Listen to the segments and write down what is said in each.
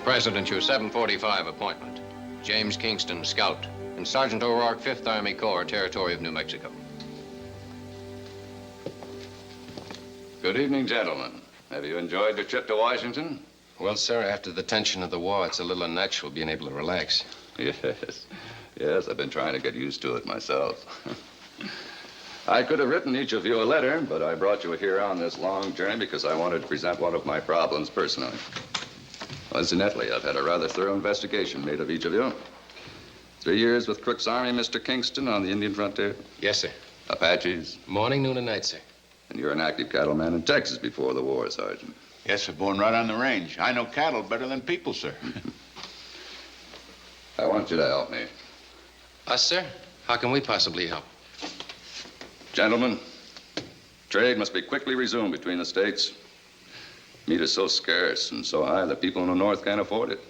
President, your 7:45 appointment. James Kingston, Scout, in Sergeant O'Rourke, 5th Army Corps, Territory of New Mexico. Good evening, gentlemen. Have you enjoyed your trip to Washington? Well, sir, after the tension of the war, it's a little unnatural being able to relax. Yes, I've been trying to get used to it myself. I could have written each of you a letter, but I brought you here on this long journey because I wanted to present one of my problems personally. Incidentally, I've had a rather thorough investigation made of each of you. 3 years with Crook's Army, Mr. Kingston, on the Indian frontier. Yes, sir. Apaches. Morning, noon, and night, sir. And you're an active cattleman in Texas before the war, Sergeant. Yes, sir, born right on the range. I know cattle better than people, sir. I want you to help me. Us, sir? How can we possibly help? Gentlemen, trade must be quickly resumed between the states. Meat is so scarce and so high that people in the north can't afford it.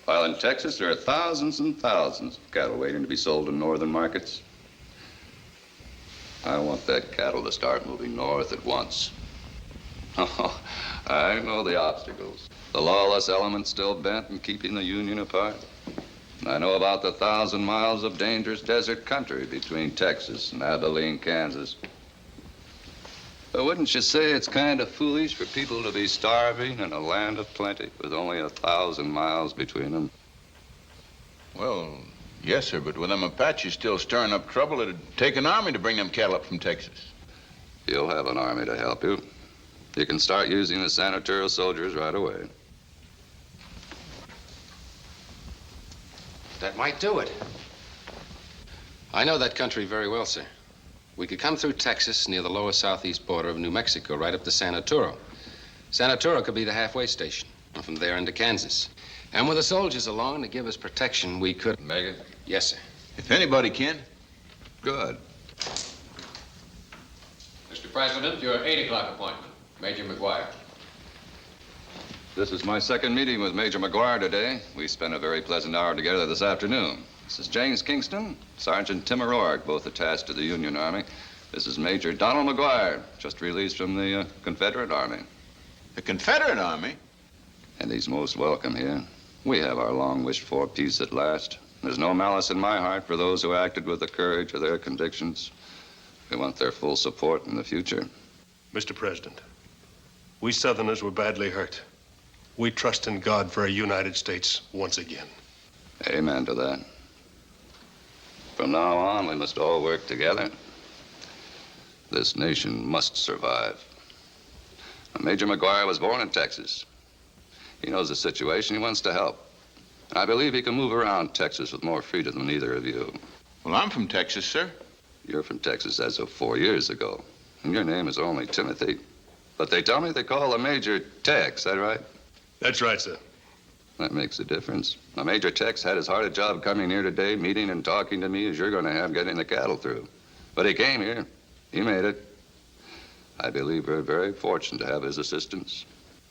While in Texas, there are thousands and thousands of cattle waiting to be sold in northern markets. I want that cattle to start moving north at once. Oh, I know the obstacles. The lawless element still bent in keeping the Union apart. I know about the 1,000 miles of dangerous desert country between Texas and Abilene, Kansas. But wouldn't you say it's kind of foolish for people to be starving in a land of plenty with only 1,000 miles between them? Well, yes, sir, but with them Apaches still stirring up trouble, it'd take an army to bring them cattle up from Texas. You'll have an army to help you. You can start using the senatorial soldiers right away. That might do it. I know that country very well, sir. We could come through Texas near the lower southeast border of New Mexico, right up to San Arturo. San Arturo could be the halfway station, and from there into Kansas. And with the soldiers along to give us protection, we could... Make it? Yes, sir. If anybody can. Good. Mr. President, your 8 o'clock appointment. Major McGuire. This is my second meeting with Major McGuire today. We spent a very pleasant hour together this afternoon. This is James Kingston, Sergeant Tim O'Rourke, both attached to the Union Army. This is Major Donald McGuire, just released from the Confederate Army. The Confederate Army? And he's most welcome here. We have our long-wished-for peace at last. There's no malice in my heart for those who acted with the courage of their convictions. We want their full support in the future. Mr. President, we Southerners were badly hurt. We trust in God for a United States once again. Amen to that. From now on, we must all work together. This nation must survive. Major McGuire was born in Texas. He knows the situation. He wants to help. I believe he can move around Texas with more freedom than either of you. Well, I'm from Texas, sir. You're from Texas as of 4 years ago. And your name is only Timothy. But they tell me they call the Major Tex, is that right? That's right, sir. That makes a difference. Now, Major Tex had as hard a job coming here today, meeting and talking to me, as you're going to have getting the cattle through. But he came here. He made it. I believe we're very fortunate to have his assistance.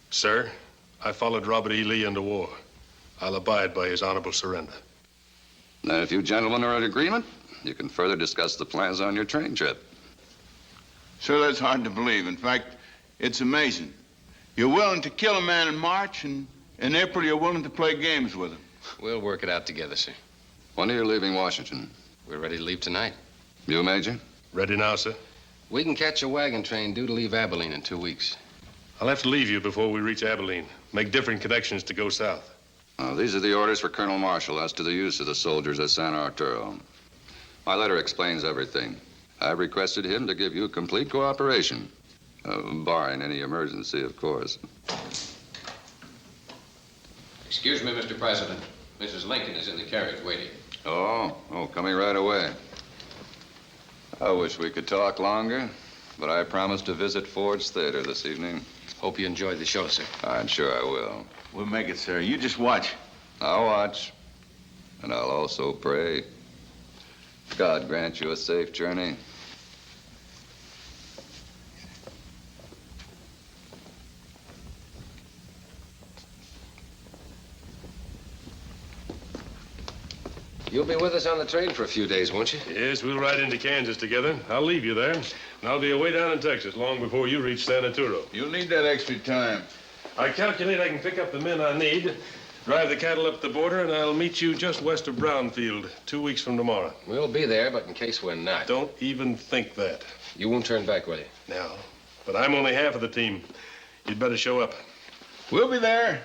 Sir, I followed Robert E. Lee into war. I'll abide by his honorable surrender. Now, if you gentlemen are in agreement, you can further discuss the plans on your train trip. Sir, that's hard to believe. In fact, it's amazing. You're willing to kill a man in March, and in April you're willing to play games with him. We'll work it out together, sir. When are you leaving Washington? We're ready to leave tonight. You, Major? Ready now, sir? We can catch a wagon train due to leave Abilene in 2 weeks. I'll have to leave you before we reach Abilene. Make different connections to go south. These are the orders for Colonel Marshall as to the use of the soldiers at San Arturo. My letter explains everything. I requested him to give you complete cooperation, barring any emergency, of course. Excuse me, Mr. President. Mrs. Lincoln is in the carriage waiting. Oh, coming right away. I wish we could talk longer, but I promised to visit Ford's Theater this evening. Hope you enjoyed the show, sir. I'm sure I will. We'll make it, sir. You just watch. I'll watch, and I'll also pray. God grant you a safe journey. You'll be with us on the train for a few days, won't you? Yes, we'll ride into Kansas together. I'll leave you there. And I'll be away down in Texas long before you reach San Arturo. You'll need that extra time. I calculate I can pick up the men I need. Drive the cattle up the border, and I'll meet you just west of Brownfield 2 weeks from tomorrow. We'll be there, but in case we're not. Don't even think that. You won't turn back, will you? No, but I'm only half of the team. You'd better show up. We'll be there.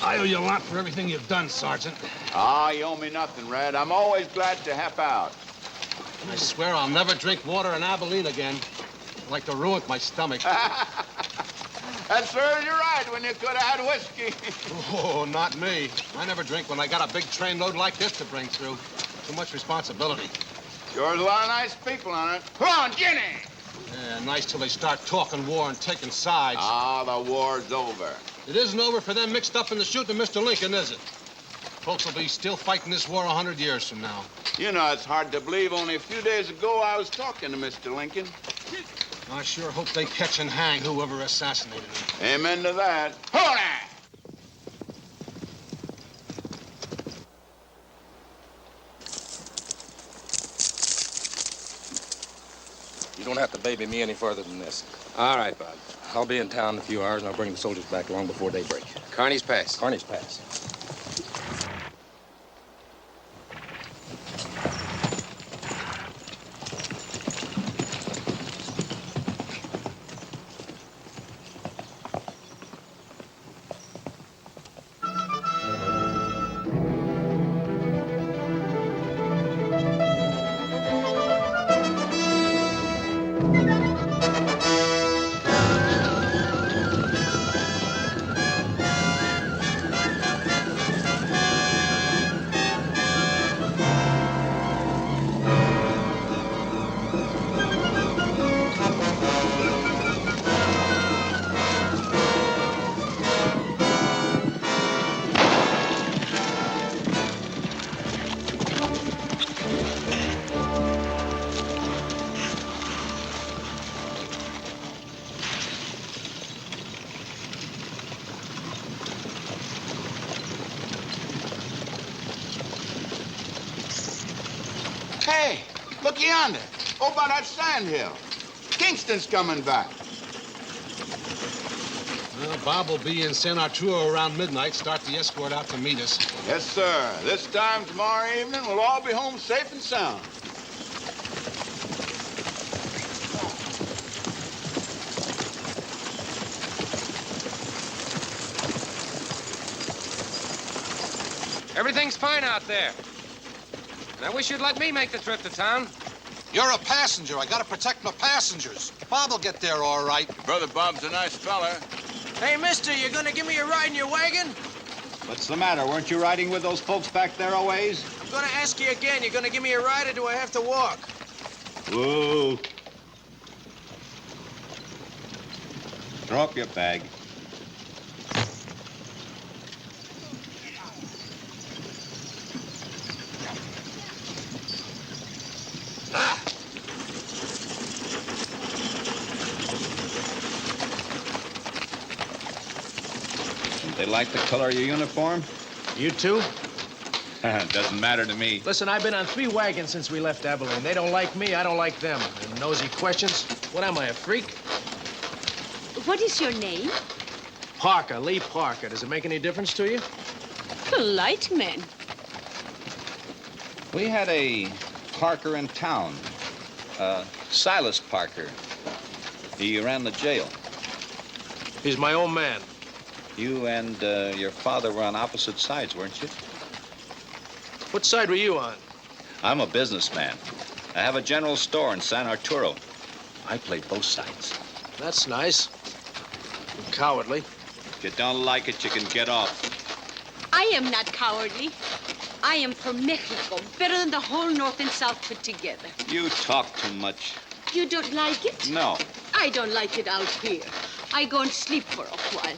I owe you a lot for everything you've done, Sergeant. Ah, you owe me nothing, Red. I'm always glad to help out. I swear I'll never drink water in Abilene again. I'd like to ruin my stomach. That serves you right when you could have had whiskey. Oh, not me. I never drink when I got a big train load like this to bring through. Too much responsibility. Sure is a lot of nice people on it. Come on, Ginny! Yeah, nice till they start talking war and taking sides. Ah, the war's over. It isn't over for them mixed up in the shooting of Mr. Lincoln, is it? Folks will be still fighting this war 100 years from now. You know, it's hard to believe only a few days ago I was talking to Mr. Lincoln. I sure hope they catch and hang whoever assassinated him. Amen to that. Hold on! You don't have to baby me any further than this. All right, Bob. I'll be in town in a few hours, and I'll bring the soldiers back long before daybreak. Kearney's Pass. Kearney's Pass. Hey, look yonder. Over by that sand hill. Kingston's coming back. Well, Bob will be in San Arturo around midnight, start the escort out to meet us. Yes, sir. This time tomorrow evening, we'll all be home safe and sound. Everything's fine out there. And I wish you'd let me make the trip to town. You're a passenger. I gotta protect my passengers. Bob will get there all right. Your brother Bob's a nice fella. Hey, mister, you gonna give me a ride in your wagon? What's the matter? Weren't you riding with those folks back there a ways? I'm gonna ask you again. You gonna give me a ride or do I have to walk? Whoa. Throw up your bag. They like the color of your uniform? You too? Doesn't matter to me. Listen, I've been on 3 wagons since we left Abilene. They don't like me, I don't like them. And nosy questions? What am I, a freak? What is your name? Parker, Lee Parker. Does it make any difference to you? Polite man. We had a Parker in town. Silas Parker. He ran the jail. He's my own man. You and your father were on opposite sides, weren't you? What side were you on? I'm a businessman. I have a general store in San Arturo. I play both sides. That's nice. You're cowardly. If you don't like it, you can get off. I am not cowardly. I am from Mexico, better than the whole North and South put together. You talk too much. You don't like it? No. I don't like it out here. I go and sleep for a while.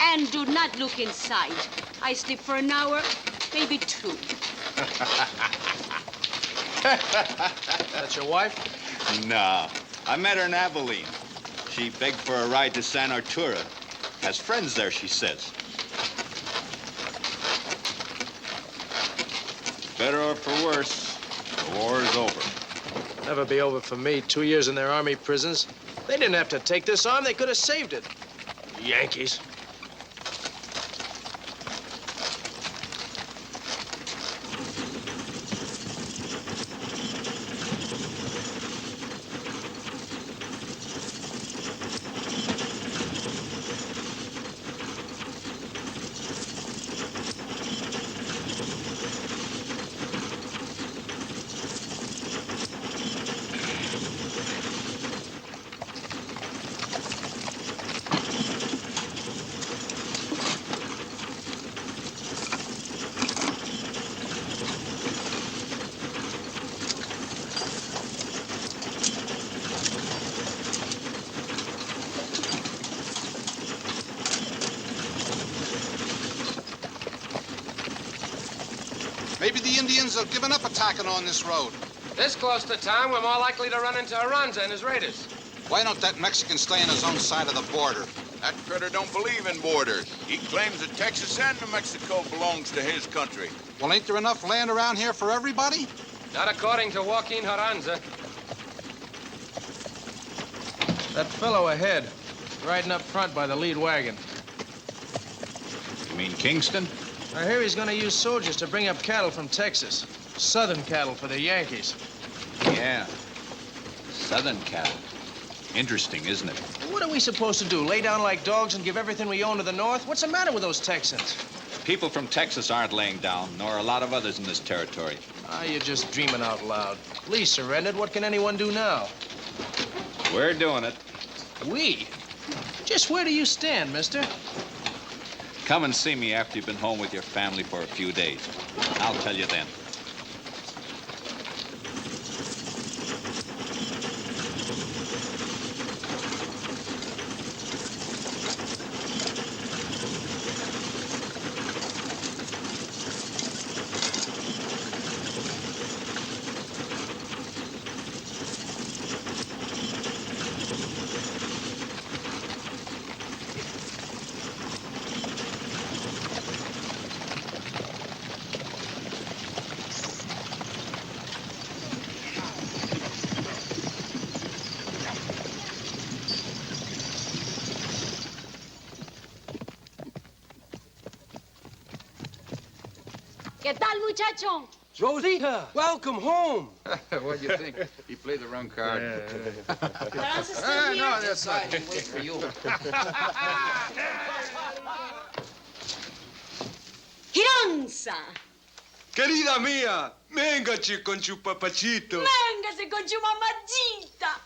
And do not look inside. I sleep for an hour, maybe 2. That's your wife? Nah. I met her in Abilene. She begged for a ride to San Arturo. Has friends there, she says. Better or for worse, the war is over. Never be over for me. 2 years in their army prisons. They didn't have to take this arm. They could have saved it. Yankees. Maybe the Indians have given up attacking on this road. This close to town, we're more likely to run into Aranza and his raiders. Why don't that Mexican stay on his own side of the border? That critter don't believe in borders. He claims that Texas and New Mexico belongs to his country. Well, ain't there enough land around here for everybody? Not according to Joaquin Aranza. That fellow ahead, riding up front by the lead wagon. You mean Kingston? I hear he's gonna use soldiers to bring up cattle from Texas. Southern cattle for the Yankees. Yeah. Southern cattle. Interesting, isn't it? What are we supposed to do? Lay down like dogs and give everything we own to the North? What's the matter with those Texans? People from Texas aren't laying down, nor a lot of others in this territory. Ah, you're just dreaming out loud. Lee surrendered. What can anyone do now? We're doing it. We? Just where do you stand, mister? Come and see me after you've been home with your family for a few days. I'll tell you then. ¿Qué tal, muchacho? Rosita, welcome home. What do you think? He played the wrong card. Francis still here? No, that's not. Wait for you. Get Ganzer. Querida mía, véngase con su papachito. Véngase con su mamacita.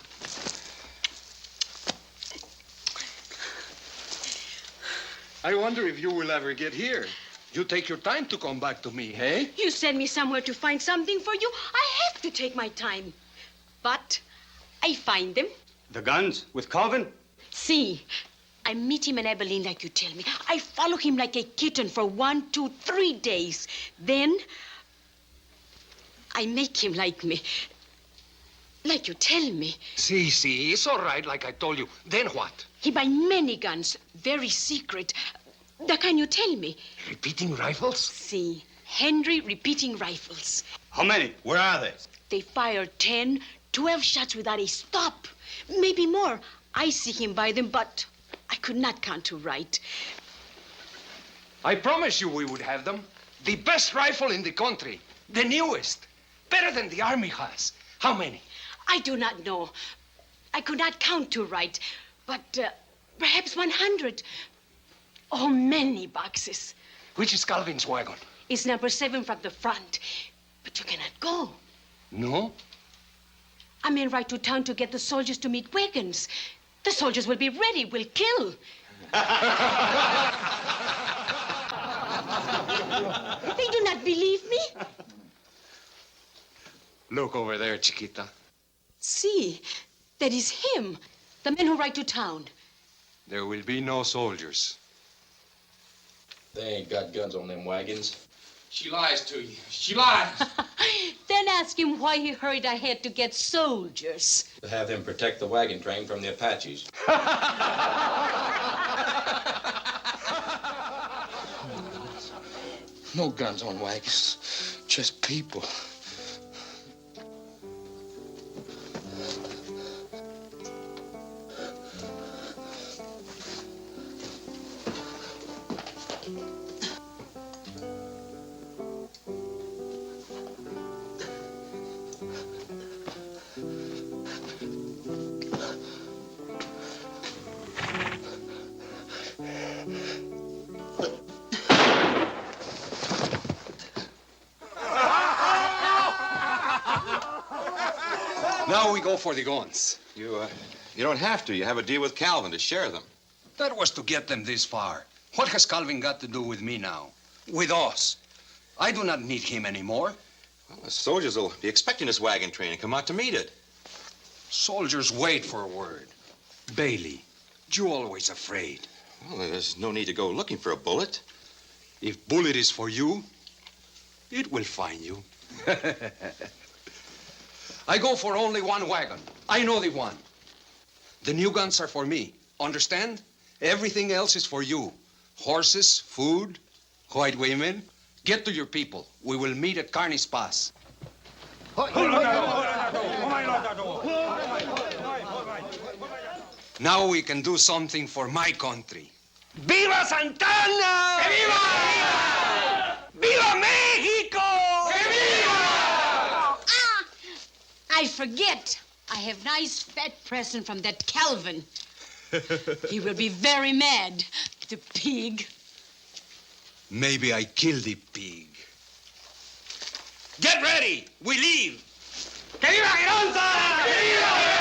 I wonder if you will ever get here. You take your time to come back to me, hey? You send me somewhere to find something for you. I have to take my time. But I find them. The guns with Calvin? See, I meet him in Abilene like you tell me. I follow him like a kitten for 1, 2, 3 days. Then I make him like me. Like you tell me. See, it's all right, like I told you. Then what? He buy many guns, very secret. The kind you tell me. Repeating rifles? See, Henry repeating rifles. How many? Where are they? They fire 10, 12 shots without a stop. Maybe more. I see him buy them, but I could not count to right. I promise you we would have them. The best rifle in the country. The newest. Better than the Army has. How many? I do not know. I could not count to right. But perhaps 100. Oh, many boxes. Which is Calvin's wagon? It's number 7 from the front. But you cannot go. No? I mean, right to town to get the soldiers to meet wagons. The soldiers will be ready. We'll kill. They do not believe me. Look over there, Chiquita. See, that is him. The men who ride to town. There will be no soldiers. They ain't got guns on them wagons. She lies to you. She lies. Then ask him why he hurried ahead to get soldiers. To have them protect the wagon train from the Apaches. No guns on wagons. Just people. Now we go for the guns. You don't have to. You have a deal with Calvin to share them. That was to get them this far. What has Calvin got to do with me now? With us? I do not need him anymore. Well, the soldiers will be expecting this wagon train and come out to meet it. Soldiers wait for a word. Bailey, you always afraid. Well, there's no need to go looking for a bullet. If bullet is for you, it will find you. I go for only one wagon. I know the one. The new guns are for me. Understand? Everything else is for you. Horses, food, white women. Get to your people. We will meet at Carney's Pass. Now we can do something for my country. ¡Viva Santana! ¡Que viva! ¡Viva México! ¡Que viva! I forget. I have nice fat present from that Calvin. He will be very mad, the pig. Maybe I killed the pig. Get ready! We leave! ¡Que viva Ganzer! ¡Que viva!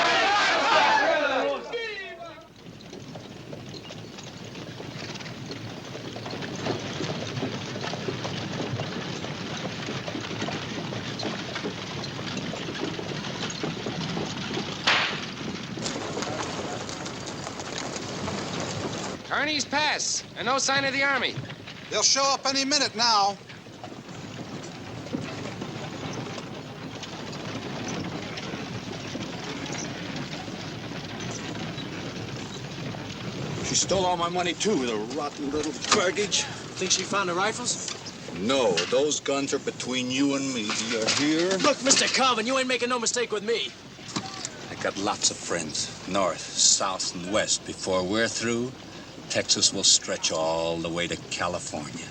Carney's Pass, and no sign of the army. They'll show up any minute now. She stole all my money, too, the rotten little garbage. Think she found the rifles? No, those guns are between you and me. You're here. Look, Mr. Calvin, you ain't making no mistake with me. I got lots of friends, north, south, and west. Before we're through, Texas will stretch all the way to California.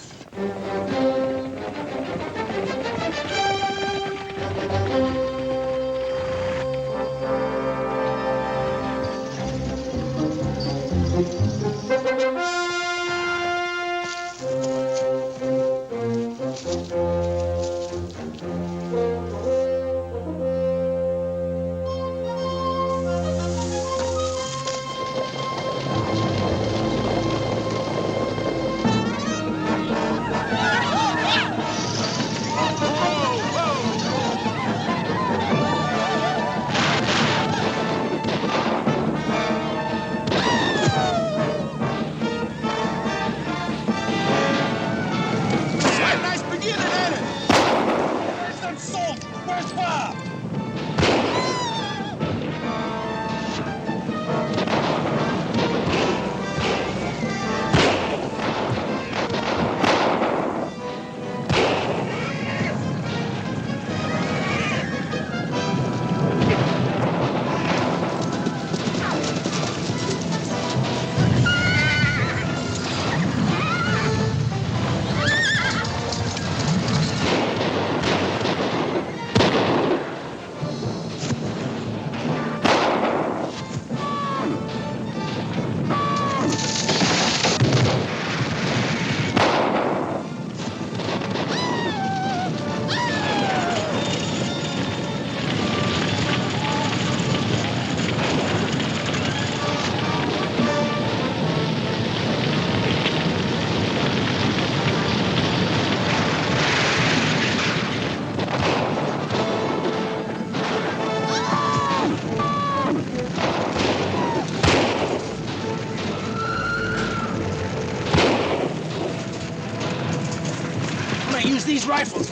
use these rifles.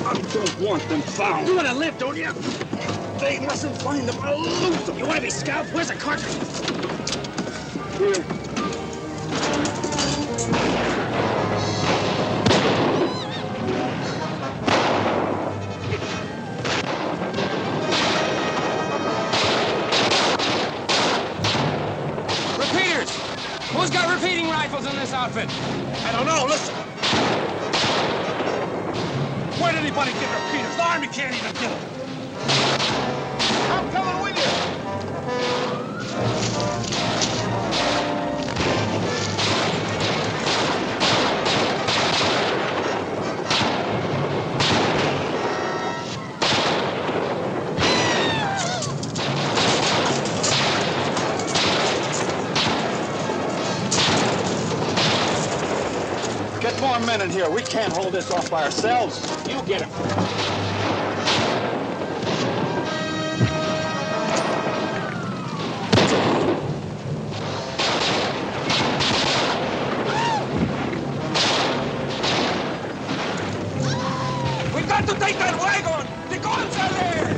I don't want them found. You want to live, don't you? They mustn't find them. I'll lose them. You want to be scalped? Where's the cartridge? Here. Repeaters! Who's got repeating rifles in this outfit? I don't know. Listen. Where'd anybody get repeaters? The Army can't even get them. I'm coming with you. Get more men in here. We can't hold this off by ourselves. You get him. We've got to take that wagon. The guns are there.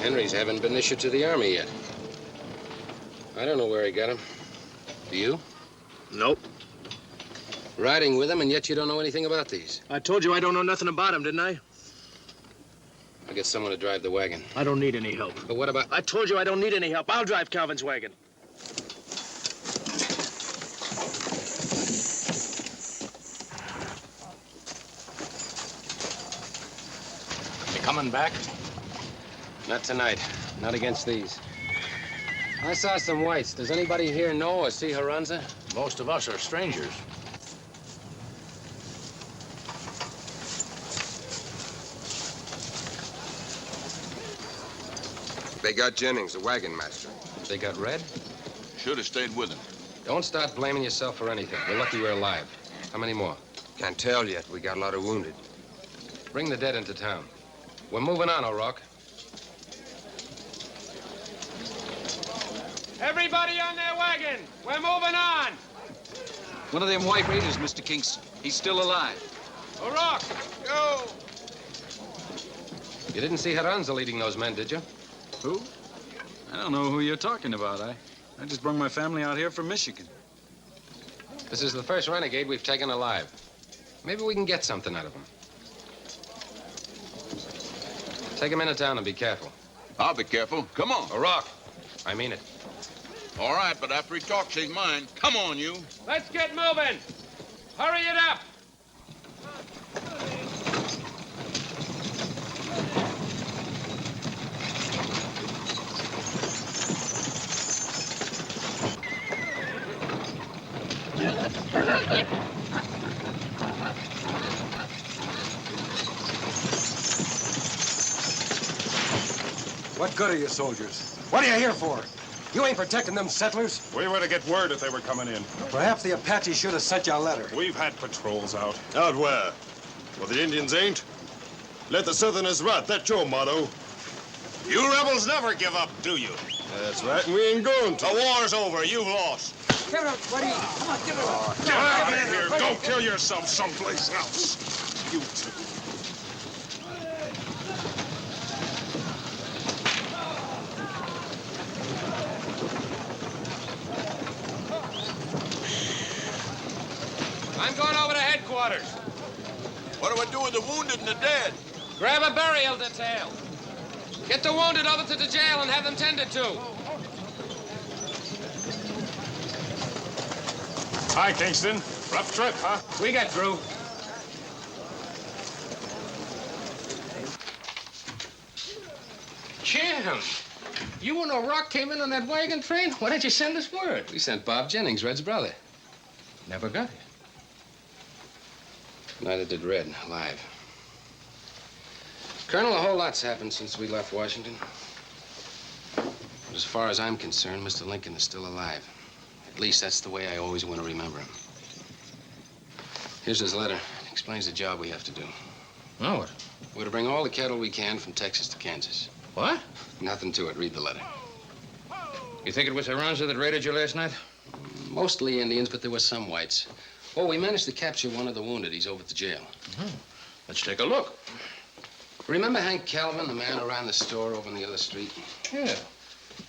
Henrys haven't been issued to the Army yet. I don't know where he got them. Do you? Nope. Riding with him, and yet you don't know anything about these. I told you I don't know nothing about him, didn't I? I'll get someone to drive the wagon. I don't need any help. But what about... I told you I don't need any help. I'll drive Calvin's wagon. You coming back? Not tonight. Not against these. I saw some whites. Does anybody here know or see Haranza? Most of us are strangers. They got Jennings, the wagon master. They got Red? Should have stayed with him. Don't start blaming yourself for anything. We're lucky we're alive. How many more? Can't tell yet. We got a lot of wounded. Bring the dead into town. We're moving on, O'Rourke. Everybody on their wagon! We're moving on! One of them white raiders, Mr. Kingston. He's still alive. O'Rourke! Go! You didn't see Haranza leading those men, did you? Who? I don't know who you're talking about. I just brought my family out here from Michigan. This is the first renegade we've taken alive. Maybe we can get something out of him. Take him into town and be careful. I'll be careful. Come on. O'Rourke, I mean it. All right, but after he talks his mind, come on, you. Let's get moving! Hurry it up! What good are you soldiers? What are you here for? You ain't protecting them settlers? We were to get word if they were coming in. Perhaps the Apaches should have sent you a letter. We've had patrols out. Out where? Well, the Indians ain't. Let the Southerners rot. That's your motto. You rebels never give up, do you? That's right, and we ain't going to. The war's over. You've lost. Get up, buddy. Come on, get up. Get out of here. Go kill yourself someplace else. You two. I'm going over to headquarters. What do I do with the wounded and the dead? Grab a burial detail. Get the wounded over to the jail and have them tended to. Hi, Kingston. Rough trip, huh? We got through. Jim, you and O'Rourke came in on that wagon train? Why didn't you send us word? We sent Bob Jennings, Red's brother. Never got it. Neither did Red, alive. Colonel, a whole lot's happened since we left Washington. But as far as I'm concerned, Mr. Lincoln is still alive. At least that's the way I always want to remember him. Here's his letter. It explains the job we have to do. Now what? We're to bring all the cattle we can from Texas to Kansas. What? Nothing to it. Read the letter. You think it was Aranza that raided you last night? Mostly Indians, but there were some whites. Oh, we managed to capture one of the wounded. He's over at the jail. Let's take a look. Remember Hank Calvin, the man who ran the store over on the other street? Yeah.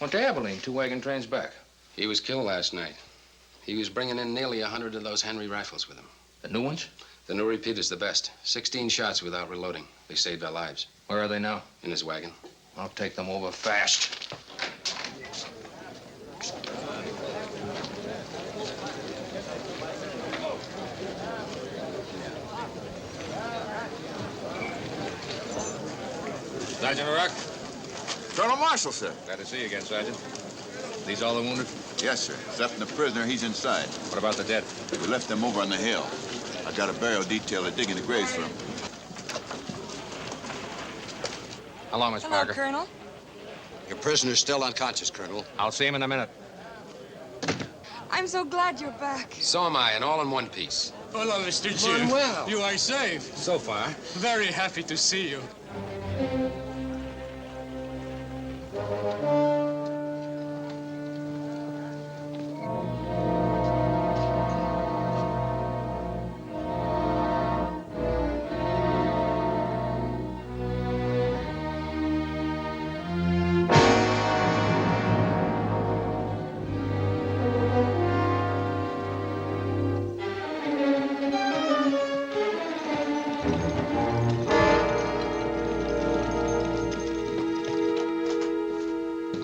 Went to Abilene, 2 wagon trains back. He was killed last night. He was bringing in nearly 100 of those Henry rifles with him. The new ones? The new repeater's the best. 16 shots without reloading. They saved our lives. Where are they now? In his wagon. I'll take them over fast. Sergeant O'Rourke? Colonel Marshall, sir. Glad to see you again, Sergeant. These all the wounded? Yes, sir. Except the prisoner, he's inside. What about the dead? We left them over on the hill. I got a burial detail to dig in the graves for them. How long, Miss Parker? Colonel. Your prisoner's still unconscious, Colonel. I'll see him in a minute. I'm so glad you're back. So am I, and all in one piece. Hello, Mr. Jim. Manuel. You are safe. So far. Very happy to see you.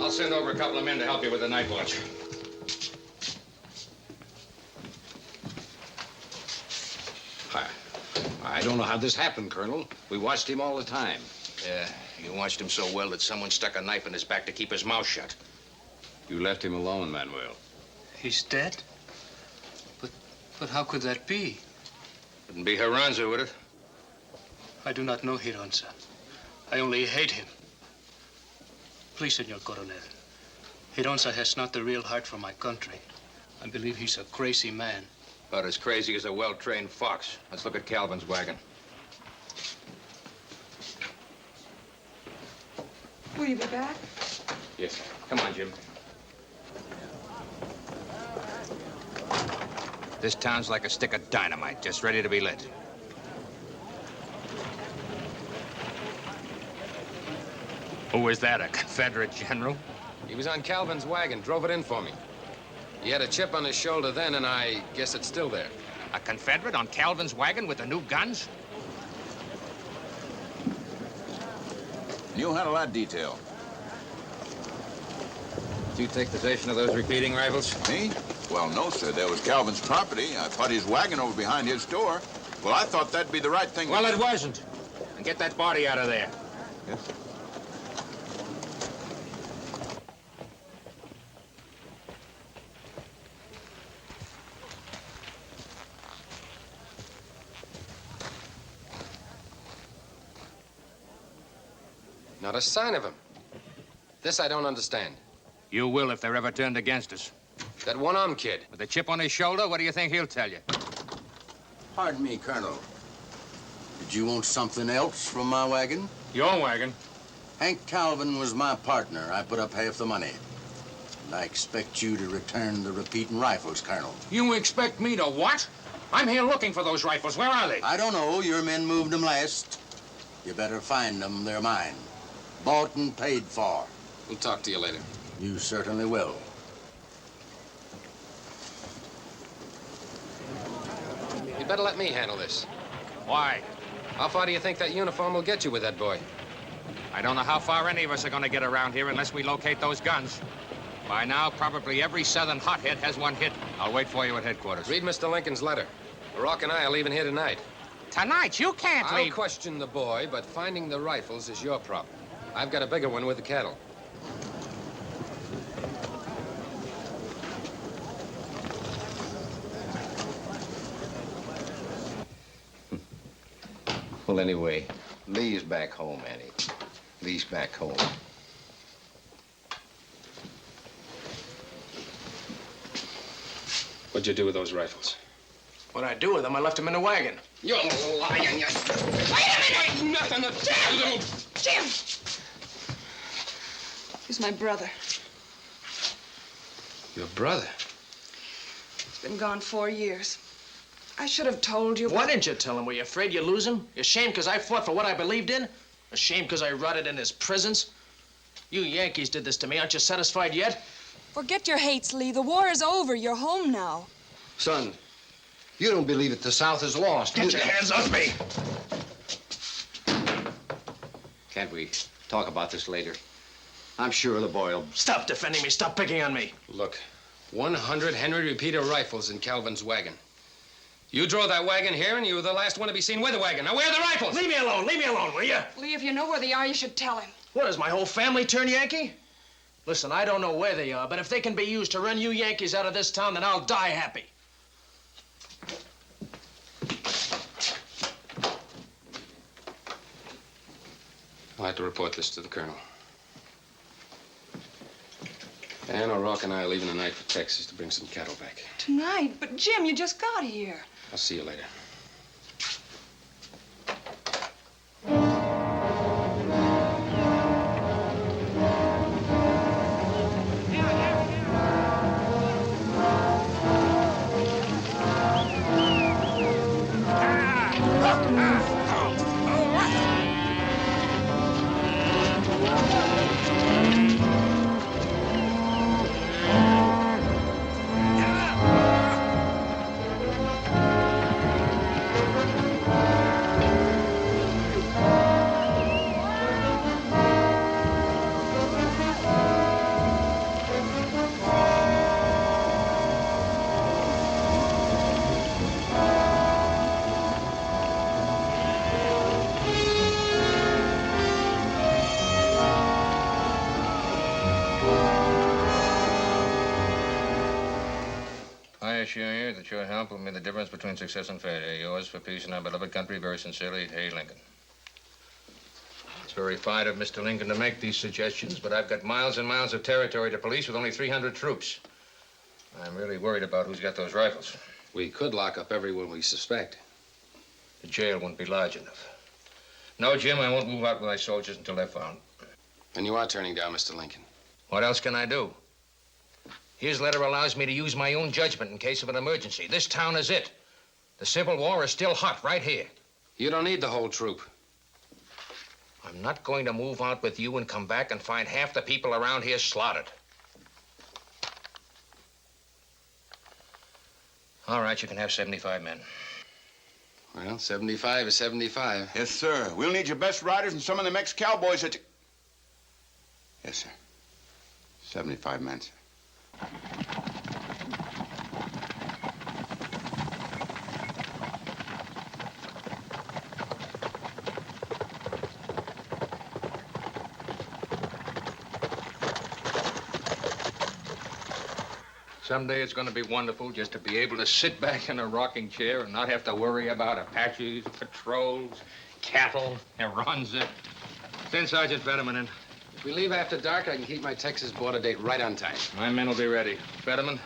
I'll send over a couple of men to help you with the night watch. I don't know how this happened, Colonel. We watched him all the time. Yeah, you watched him so well that someone stuck a knife in his back to keep his mouth shut. You left him alone, Manuel. He's dead? But how could that be? Wouldn't be Haranza, would it? I do not know Hiranza. I only hate him. Please, Senor Coronel. Hiranza has not the real heart for my country. I believe he's a crazy man. About as crazy as a well-trained fox. Let's look at Calvin's wagon. Will you be back? Yes, sir. Come on, Jim. This town's like a stick of dynamite, just ready to be lit. Who was that, a Confederate general? He was on Calvin's wagon, drove it in for me. He had a chip on his shoulder then, and I guess it's still there. A Confederate on Calvin's wagon with the new guns? You handle that detail. Did you take possession of those repeating rifles? Me? Well, no, sir. That was Calvin's property. I put his wagon over behind his store. Well, I thought that'd be the right thing. Well, it wasn't. And get that body out of there. Yes, sir. Not a sign of him. This I don't understand. You will if they're ever turned against us. That one-armed kid. With a chip on his shoulder, what do you think he'll tell you? Pardon me, Colonel. Did you want something else from my wagon? Your wagon? Hank Calvin was my partner. I put up half the money. And I expect you to return the repeating rifles, Colonel. You expect me to what? I'm here looking for those rifles. Where are they? I don't know. Your men moved them last. You better find them. They're mine. Bought and paid for. We'll talk to you later. You certainly will. It You'd better let me handle this. Why? How far do you think that uniform will get you with that boy? I don't know how far any of us are going to get around here unless we locate those guns. By now, probably every southern hothead has one hidden. I'll wait for you at headquarters. Read Mr. Lincoln's letter. Rock and I are leaving here tonight. Tonight? You can't I'll leave. question the boy, but finding the rifles is your problem. I've got a bigger one with the cattle. Well, anyway, Lee's back home, Annie. Lee's back home. What'd you do with those rifles? What'd I do with them? I left them in the wagon. You're lying, you... Wait a minute! Ain't nothing to tell, little... Jim! He's my brother. Your brother? He's been gone 4 years. I should have told you. Why didn't you tell him? Were you afraid you'd lose him? You ashamed because I fought for what I believed in? Ashamed because I rotted in his prisons? You Yankees did this to me. Aren't you satisfied yet? Forget your hates, Lee. The war is over. You're home now. Son, you don't believe that the South is lost. Get your hands off me! Can't we talk about this later? I'm sure the boy will... Stop defending me. Stop picking on me. Look, 100 Henry repeater rifles in Calvin's wagon. You drove that wagon here, and you were the last one to be seen with the wagon. Now, where are the rifles? Leave me alone. Leave me alone, will you? Lee, if you know where they are, you should tell him. What, does my whole family turn Yankee? Listen, I don't know where they are, but if they can be used to run you Yankees out of this town, then I'll die happy. I'll have to report this to the colonel. Ann O'Rourke and I are leaving tonight for Texas to bring some cattle back. Tonight? But, Jim, you just got here. I'll see you later. I assure you that your help will be the difference between success and failure. Yours for peace in our beloved country, very sincerely, A. Lincoln. It's very fine of Mr. Lincoln to make these suggestions, but I've got miles and miles of territory to police with only 300 troops. I'm really worried about who's got those rifles. We could lock up everyone we suspect. The jail won't be large enough. No, Jim, I won't move out with my soldiers until they're found. And you are turning down Mr. Lincoln. What else can I do? His letter allows me to use my own judgment in case of an emergency. This town is it. The Civil War is still hot right here. You don't need the whole troop. I'm not going to move out with you and come back and find half the people around here slaughtered. All right, you can have 75 men. Well, 75 is 75. Yes, sir. We'll need your best riders and some of the ex-cowboys that... Yes, sir. 75 men, sir. Someday it's going to be wonderful just to be able to sit back in a rocking chair and not have to worry about Apaches, patrols, cattle, and runs it. Send Sergeant Fetterman in. If we leave after dark, I can keep my Texas border date right on time. My men will be ready. Fetterman,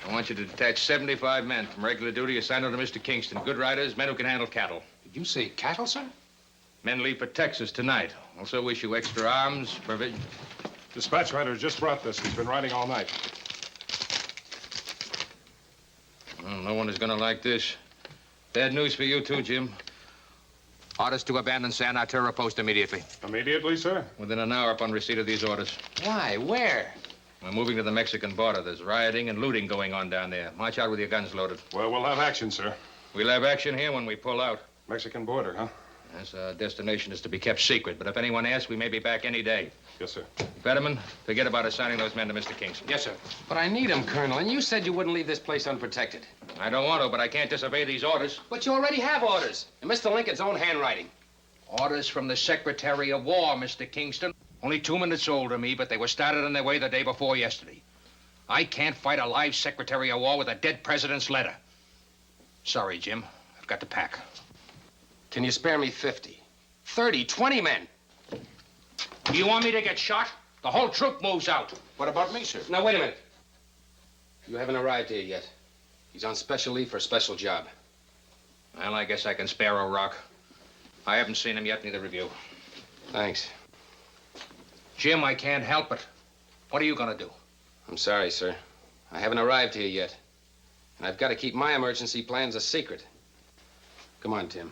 I want you to detach 75 men from regular duty assigned to Mr. Kingston. Good riders, men who can handle cattle. Did you say cattle, sir? Men leave for Texas tonight. Also issue extra arms, provisions. Dispatch rider just brought this. He's been riding all night. Well, no one is going to like this. Bad news for you, too, Jim. Orders to abandon San Arturo post immediately. Immediately, sir? Within an hour upon receipt of these orders. Why? Where? We're moving to the Mexican border. There's rioting and looting going on down there. March out with your guns loaded. Well, we'll have action, sir. We'll have action here when we pull out. Mexican border, huh? Yes, our destination is to be kept secret, but if anyone asks, we may be back any day. Yes, sir. Fetterman, forget about assigning those men to Mr. Kingston. Yes, sir. But I need them, Colonel, and you said you wouldn't leave this place unprotected. I don't want to, but I can't disobey these orders. But you already have orders. In Mr. Lincoln's own handwriting. Orders from the Secretary of War, Mr. Kingston. Only 2 minutes older than me, but they were started on their way the day before yesterday. I can't fight a live Secretary of War with a dead president's letter. Sorry, Jim. I've got to pack. Can you spare me 50? 30, 20 men? Do you want me to get shot? The whole troop moves out. What about me, sir? Now, wait a minute. You haven't arrived here yet. He's on special leave for a special job. Well, I guess I can spare a rock. I haven't seen him yet, neither have you. Thanks. Jim, I can't help it. What are you gonna do? I'm sorry, sir. I haven't arrived here yet. And I've got to keep my emergency plans a secret. Come on, Tim.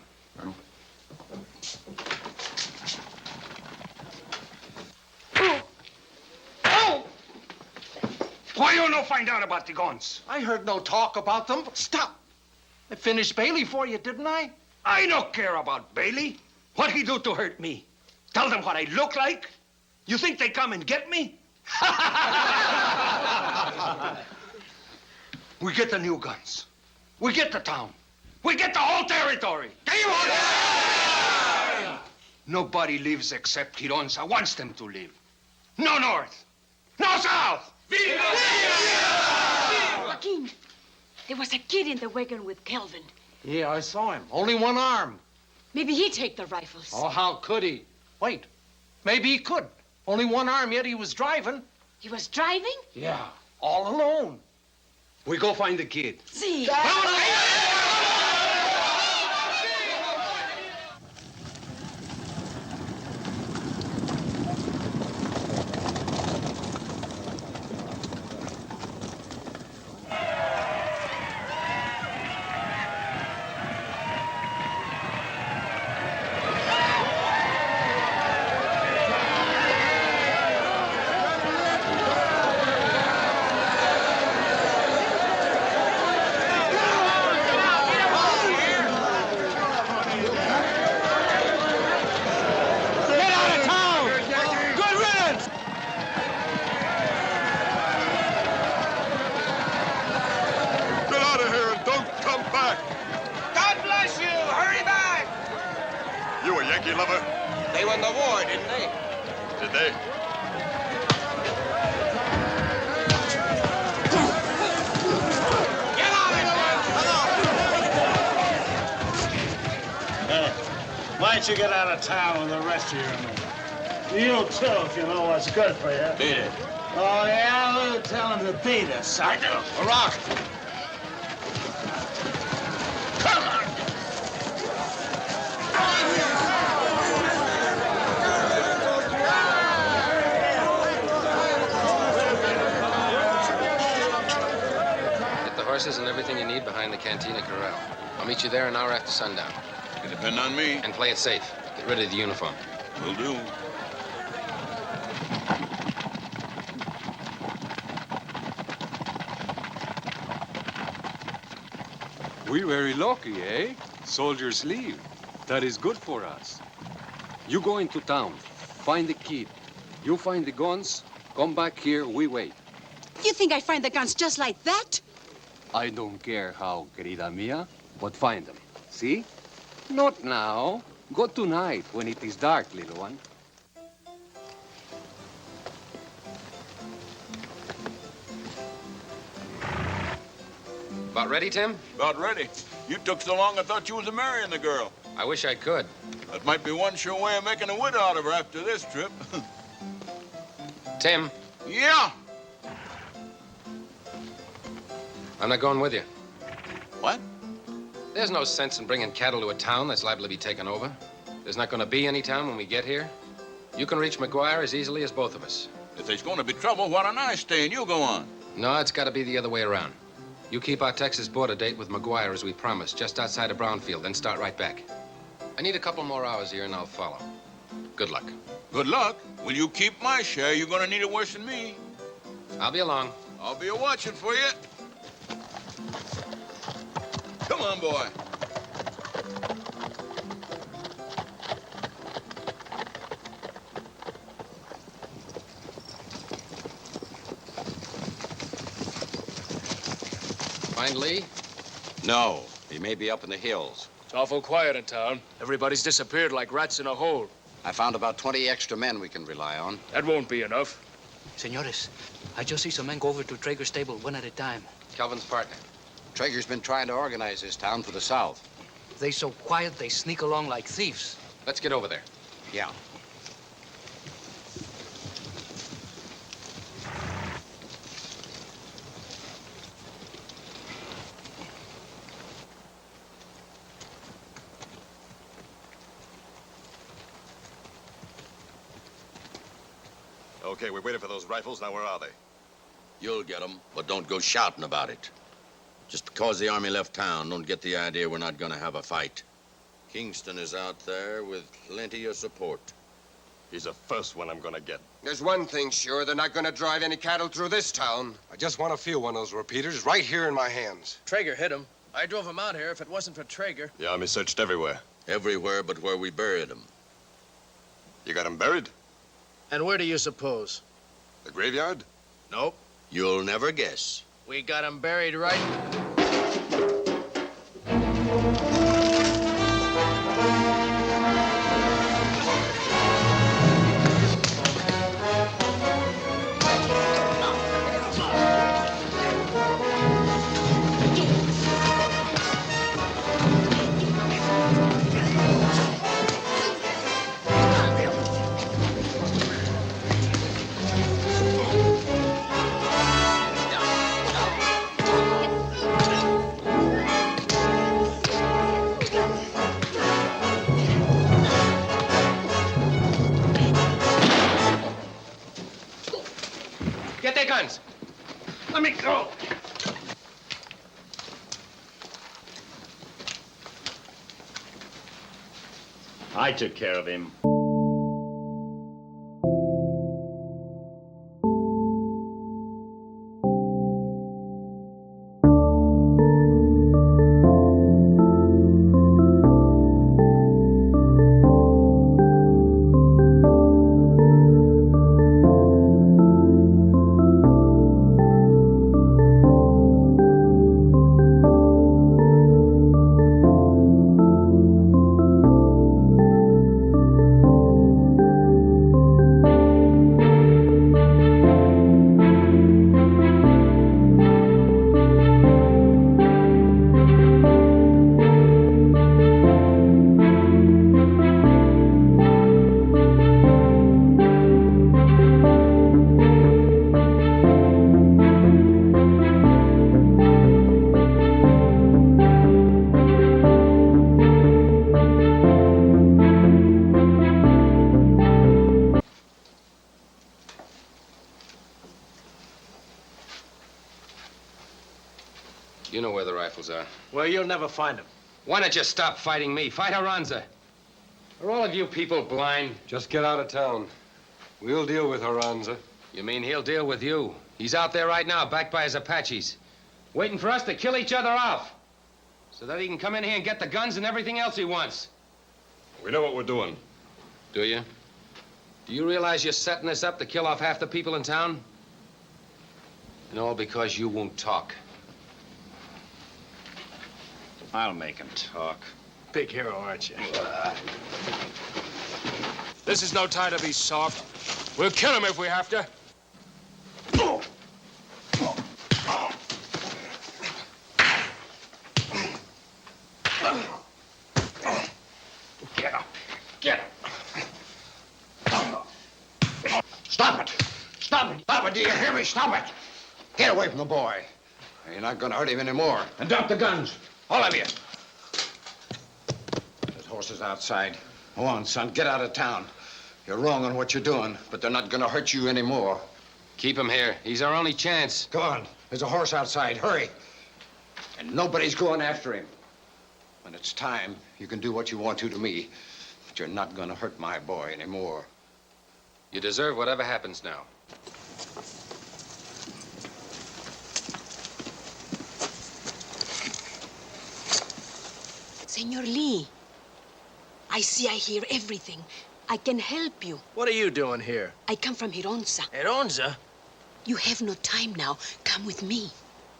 Why you no find out about the guns? I heard no talk about them. Stop. I finished Bailey for you, didn't I? I don't care about Bailey. What he do to hurt me? Tell them what I look like? You think they come and get me? We get the new guns. We get the town. We get the whole territory. Do you understand? Nobody lives except Quironza wants them to live. No north. No south. Joaquin, there was a kid in the wagon with Kelvin. Yeah, I saw him. Only one arm. Maybe he'd take the rifles. Oh, how could he? Wait. Maybe he could. Only one arm, yet he was driving. He was driving? Yeah, all alone. We go find the kid. See. They won the war, didn't they? Did they? Why don't you get out of town with the rest of your men? You too, if you know what's good for you. Beat it. Oh, yeah? We'll tell him to beat us. I do. A rock. Come on. Get the horses and everything you need behind the Cantina Corral. I'll meet you there an hour after sundown. You depend on me. And play it safe. Get rid of the uniform. Will do. We're very lucky, eh? Soldiers leave. That is good for us. You go into town, find the kid. You find the guns, come back here, we wait. You think I find the guns just like that? I don't care how, querida mia, but find them. See? Not now. Go tonight when it is dark, little one. About ready, Tim? About ready. You took so long, I thought you was marrying the girl. I wish I could. That might be one sure way of making a widow out of her after this trip. Tim, Yeah. I'm not going with you. What? There's no sense in bringing cattle to a town that's liable to be taken over. There's not going to be any town when we get here. You can reach McGuire as easily as both of us. If there's going to be trouble, why don't I stay and you go on? No, it's got to be the other way around. You keep our Texas border date with McGuire as we promised, just outside of Brownfield, then start right back. I need a couple more hours here and I'll follow. Good luck. Good luck. Will you keep my share? You're going to need it worse than me. I'll be along. I'll be a-watching for you. Come on, boy. Find Lee? No, he may be up in the hills. It's awful quiet in town. Everybody's disappeared like rats in a hole. I found about 20 extra men we can rely on. That won't be enough. Senores, I just see some men go over to Traeger's stable one at a time. Kelvin's partner. Traeger's been trying to organize this town for the South. They so quiet, they sneak along like thieves. Let's get over there. Yeah. Okay, we waited for those rifles. Now, where are they? You'll get them, but don't go shouting about it. Just because the army left town, don't get the idea we're not gonna have a fight. Kingston is out there with plenty of support. He's the first one I'm gonna get. There's one thing sure, they're not gonna drive any cattle through this town. I just want to feel one of those repeaters right here in my hands. Traeger hit him. I drove him out here. If it wasn't for Traeger. The army searched everywhere. Everywhere but where we buried them. You got him buried? And where do you suppose? The graveyard? Nope. You'll never guess. We got him buried right... Get their guns. Let me go. I took care of him. You know where the rifles are. Well, you'll never find them. Why don't you stop fighting me? Fight Aranza. Are all of you people blind? Just get out of town. We'll deal with Aranza. You mean he'll deal with you? He's out there right now, backed by his Apaches, waiting for us to kill each other off, so that he can come in here and get the guns and everything else he wants. We know what we're doing. Do you? Do you realize you're setting this up to kill off half the people in town? And all because you won't talk. I'll make him talk. Big hero, aren't you? This is no time to be soft. We'll kill him if we have to. Get up. Get up. Stop it. Stop it. Stop it. Do you hear me? Stop it. Get away from the boy. You're not going to hurt him anymore. And drop the guns. All of you. There's horses outside. Go on, son. Get out of town. You're wrong on what you're doing, but they're not going to hurt you anymore. Keep him here. He's our only chance. Come on. There's a horse outside. Hurry. And nobody's going after him. When it's time, you can do what you want to me, but you're not going to hurt my boy anymore. You deserve whatever happens now. Senor Lee, I see, I hear everything. I can help you. What are you doing here? I come from Hironza. Hironza? You have no time now. Come with me.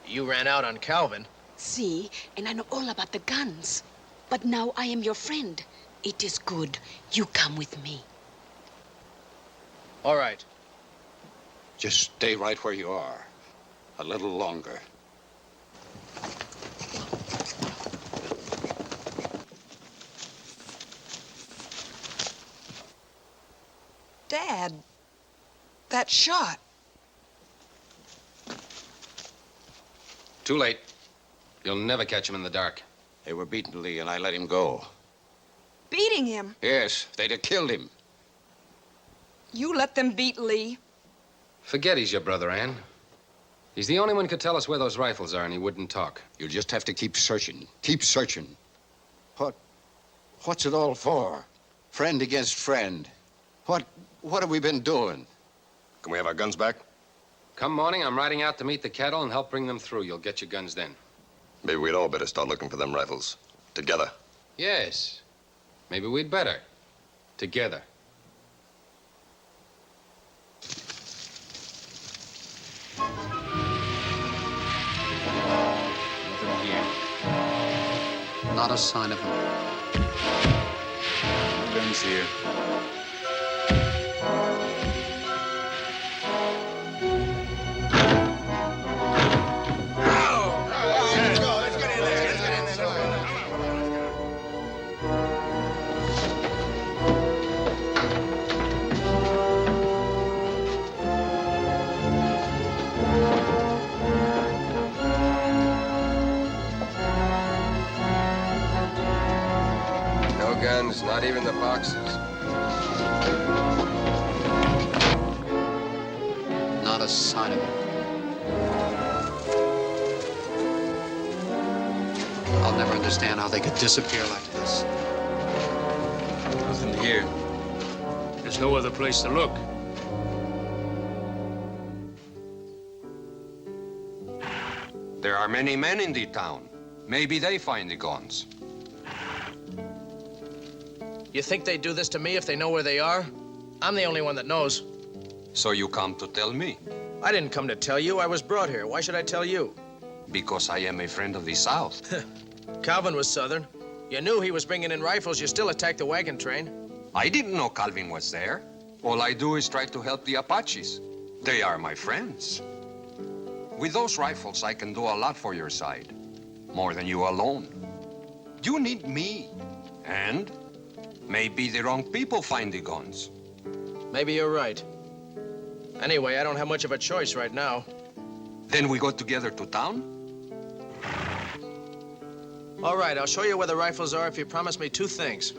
You ran out on Calvin. See, and I know all about the guns. But now I am your friend. It is good. You come with me. All right. Just stay right where you are. A little longer. Dad, that shot. Too late. You'll never catch him in the dark. They were beating Lee, and I let him go. Beating him? Yes, they'd have killed him. You let them beat Lee? Forget he's your brother, Ann. He's the only one who could tell us where those rifles are, and he wouldn't talk. You'll just have to keep searching. Keep searching. What's it all for? Friend against friend. What have we been doing? Can we have our guns back? Come morning, I'm riding out to meet the cattle and help bring them through. You'll get your guns then. Maybe we'd all better start looking for them rifles. Together. Yes. Maybe we'd better. Together. Nothing here. Not a sign of him. No guns here. No guns, not even the boxes. Not a sign of him. I'll never understand how they could disappear like this. Nothing here. There's no other place to look. There are many men in the town. Maybe they find the guns. You think they'd do this to me if they know where they are? I'm the only one that knows. So you come to tell me? I didn't come to tell you. I was brought here. Why should I tell you? Because I am a friend of the South. Calvin was Southern. You knew he was bringing in rifles. You still attacked the wagon train. I didn't know Calvin was there. All I do is try to help the Apaches. They are my friends. With those rifles, I can do a lot for your side. More than you alone. You need me. And maybe the wrong people find the guns. Maybe you're right. Anyway, I don't have much of a choice right now. Then we go together to town? All right, I'll show you where the rifles are if you promise me two things.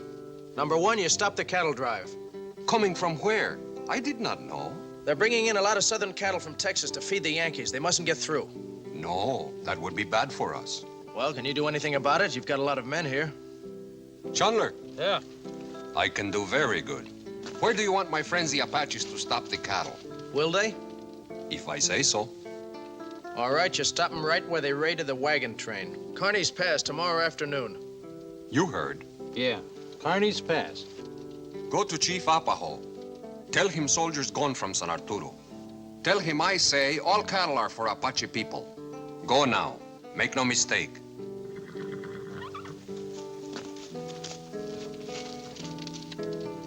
Number one, you stop the cattle drive. Coming from where? I did not know. They're bringing in a lot of southern cattle from Texas to feed the Yankees. They mustn't get through. No, that would be bad for us. Well, can you do anything about it? You've got a lot of men here. Chandler. Yeah? I can do very good. Where do you want my friends the Apaches to stop the cattle? Will they? If I say so. All right, you stop them right where they raided the wagon train. Kearney's Pass tomorrow afternoon. You heard. Yeah, Kearney's Pass. Go to Chief Apaho. Tell him soldiers gone from San Arturo. Tell him I say all cattle are for Apache people. Go now. Make no mistake.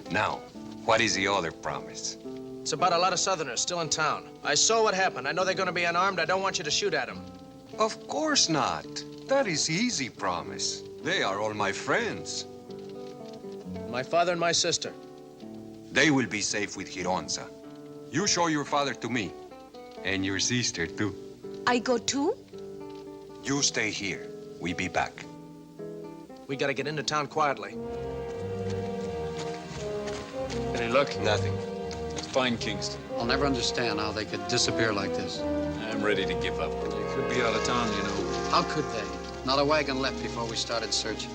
Now, what is the other promise? It's about a lot of Southerners still in town. I saw what happened. I know they're going to be unarmed. I don't want you to shoot at them. Of course not. That is easy promise. They are all my friends. My father and my sister. They will be safe with Hironza. You show your father to me. And your sister, too. I go too? You stay here. We be back. We got to get into town quietly. Any luck? Nothing. Let's find Kingston. I'll never understand how they could disappear like this. I'm ready to give up. They could be out of town, you know. How could they? Not a wagon left before we started searching.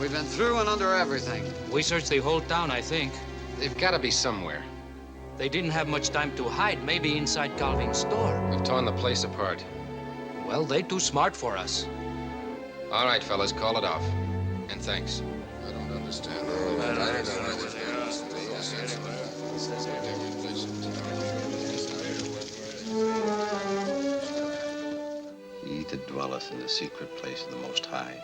We've been through and under everything. We searched the whole town, I think. They've got to be somewhere. They didn't have much time to hide. Maybe inside Calvin's store. We've torn the place apart. Well, they too smart for us. All right, fellas, call it off. And thanks. I don't understand. He that dwelleth in the secret place of the Most High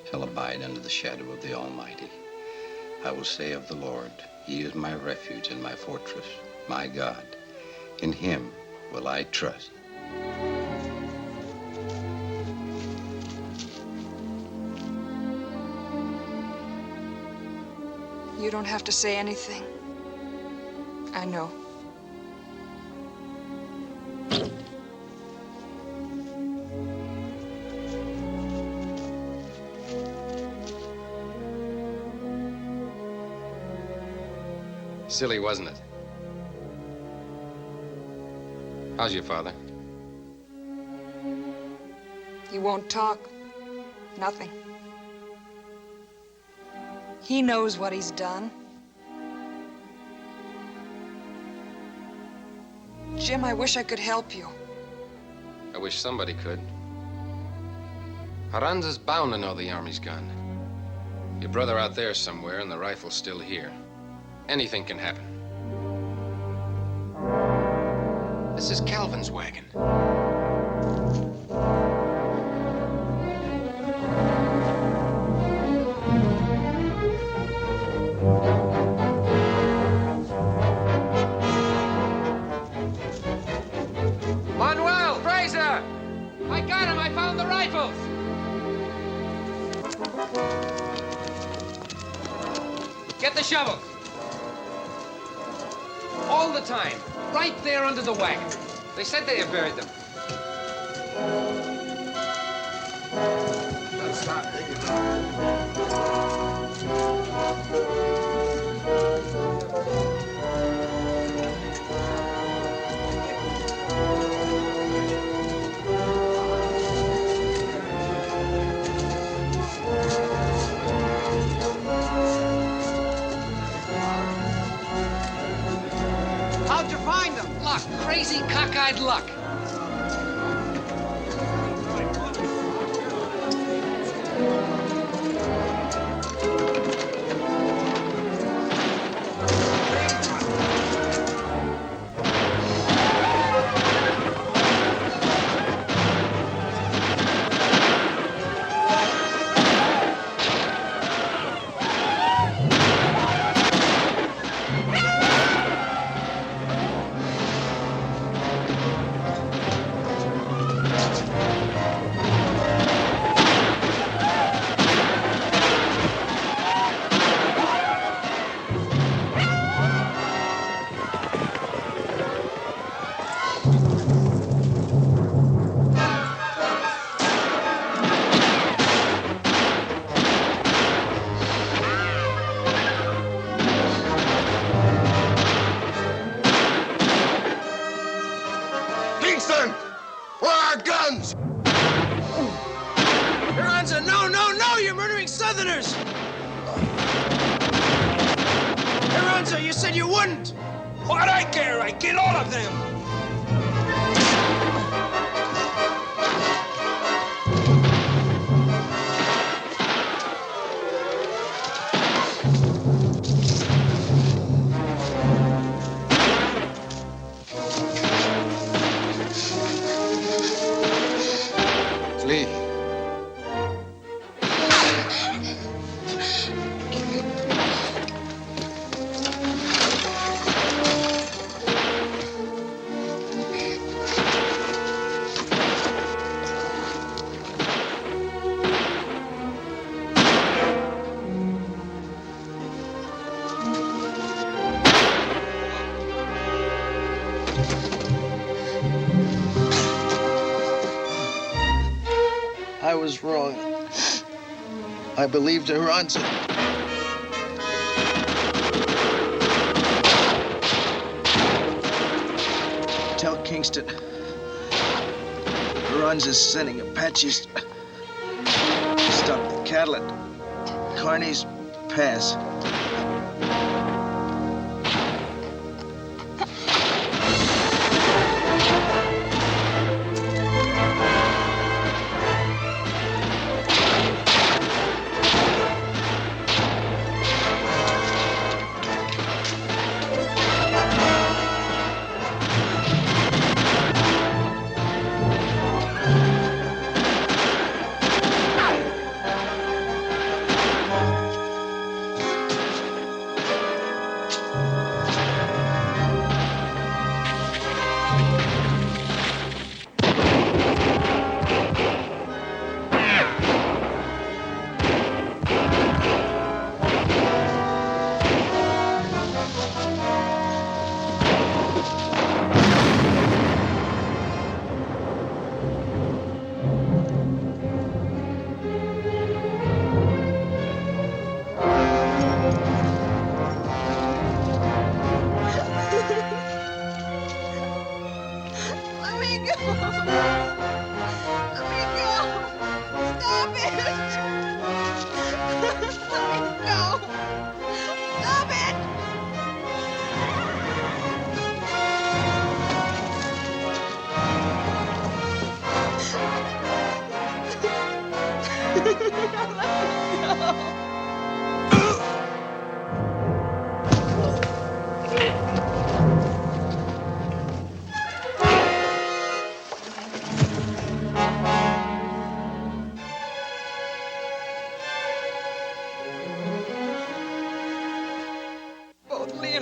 shall abide under the shadow of the Almighty. I will say of the Lord, He is my refuge and my fortress, my God. In Him will I trust. You don't have to say anything. I know. Silly, wasn't it? How's your father? He won't talk. Nothing. He knows what he's done. Jim, I wish I could help you. I wish somebody could. Aranza's bound to know the army's gone. Your brother out there somewhere, and the rifle's still here. Anything can happen. This is Calvin's wagon. Manuel! Fraser! I got him! I found the rifles! Get the shovel. All the time. Right there under the wagon. They said they had buried them. How'd you find them? Luck. Crazy, cockeyed luck. Kingston! Where are our guns? Ganzer, no, no, no! You're murdering Southerners! Ganzer, you said you wouldn't! What I care? I kill all of them! Flee. I was wrong. I believed Aranza. Tell Kingston. Aranza's sending Apaches to stop the cattle at Kearney's Pass.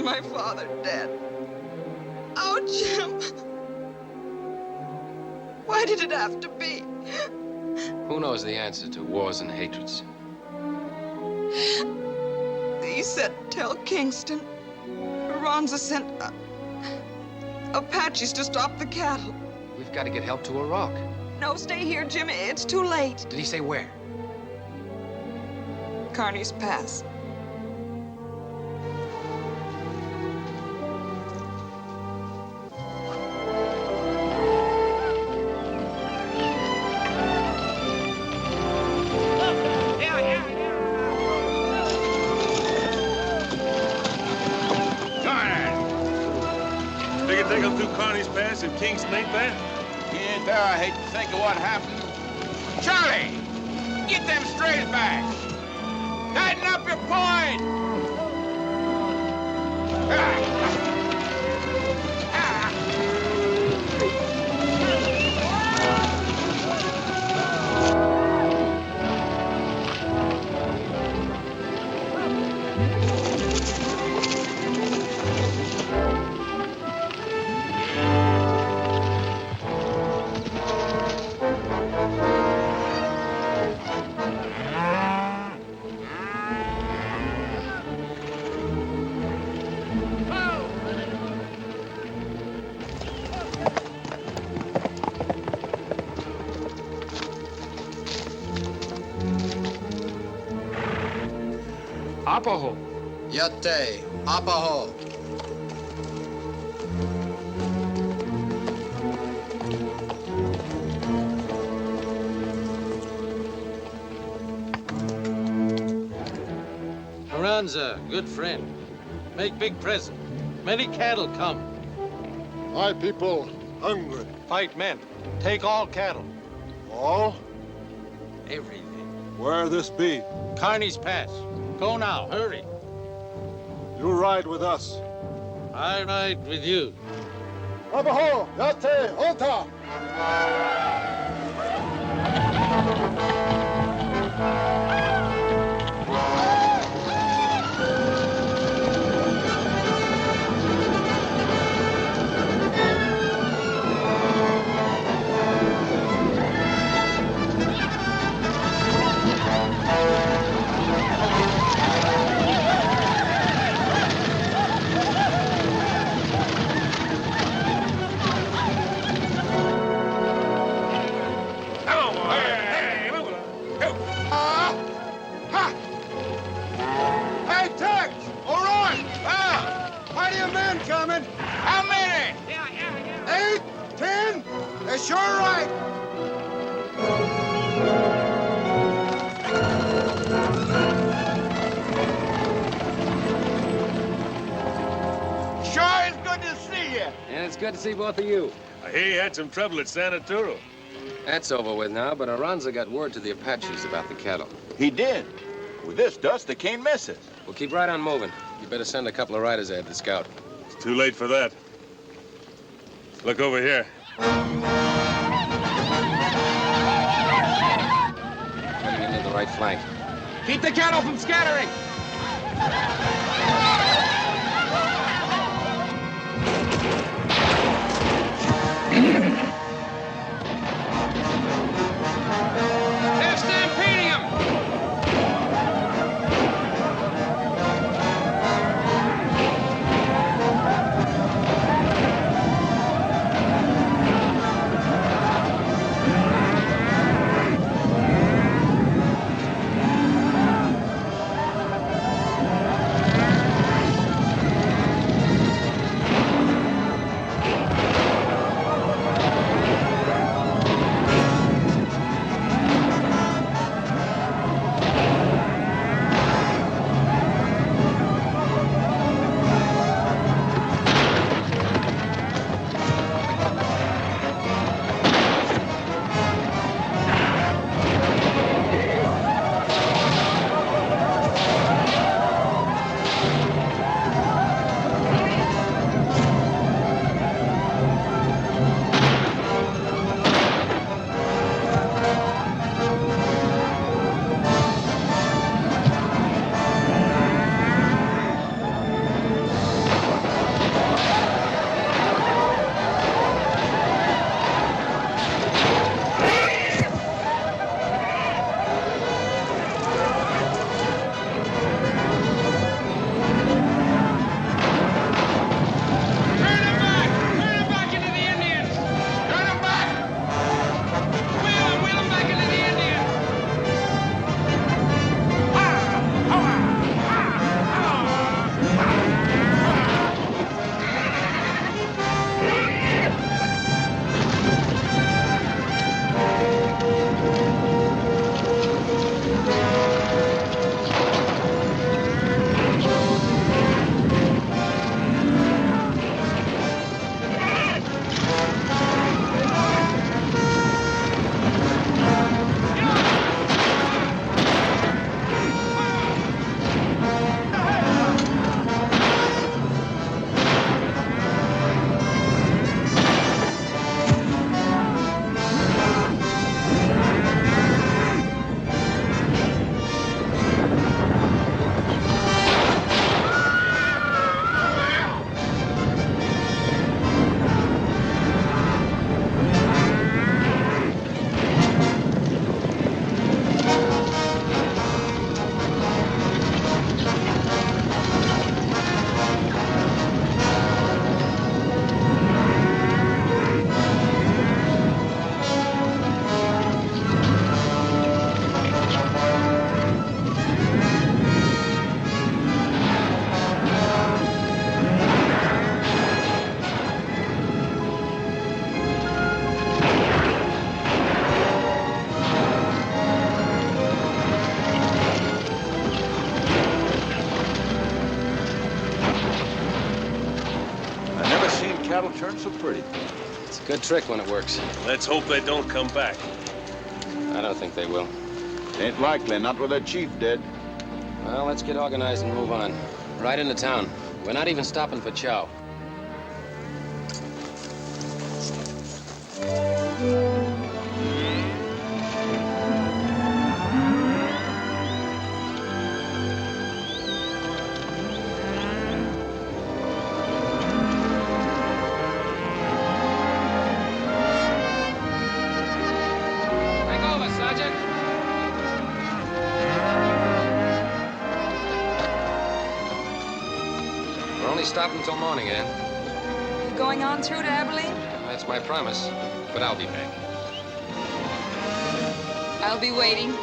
my father dead. Oh, Jim. Why did it have to be? Who knows the answer to wars and hatreds? He said, tell Kingston. Ronza sent Apaches to stop the cattle. We've got to get help to Iraq. No, stay here, Jim. It's too late. Did he say where? Kearney's Pass. They can take them through Kearney's Pass if Kingston ain't there? He ain't there. I hate to think of what happened. Charlie, get them strays back. Tighten up your point. Apaho. Yate, Apaho. Ganzer, good friend. Make big present. Many cattle come. My people hungry. Fight men. Take all cattle. All? Everything. Where this be? Kearney's Pass. Go now, hurry. You ride with us. I ride with you. Abajo, Yate, Ota! Hey, Tex! All right! Plenty of men coming. How many? 8, 10. They're sure right. Sure is good to see you. And it's good to see both of you. I hear you had some trouble at San Arturo. That's over with now, but Aranza got word to the Apaches about the cattle. He did. With this dust, they can't miss us. We'll keep right on moving. You better send a couple of riders ahead to scout. It's too late for that. Look over here. Coming into the right flank. Keep the cattle from scattering. They're stampeding him! turn so pretty. It's a good trick when it works. Let's hope they don't come back. I don't think they will. Ain't likely, not with their chief dead. Well, let's get organized and move on. Right into town. We're not even stopping for chow. Stop until morning, Ann. You going on through to Abilene? That's my promise, but I'll be back. I'll be waiting.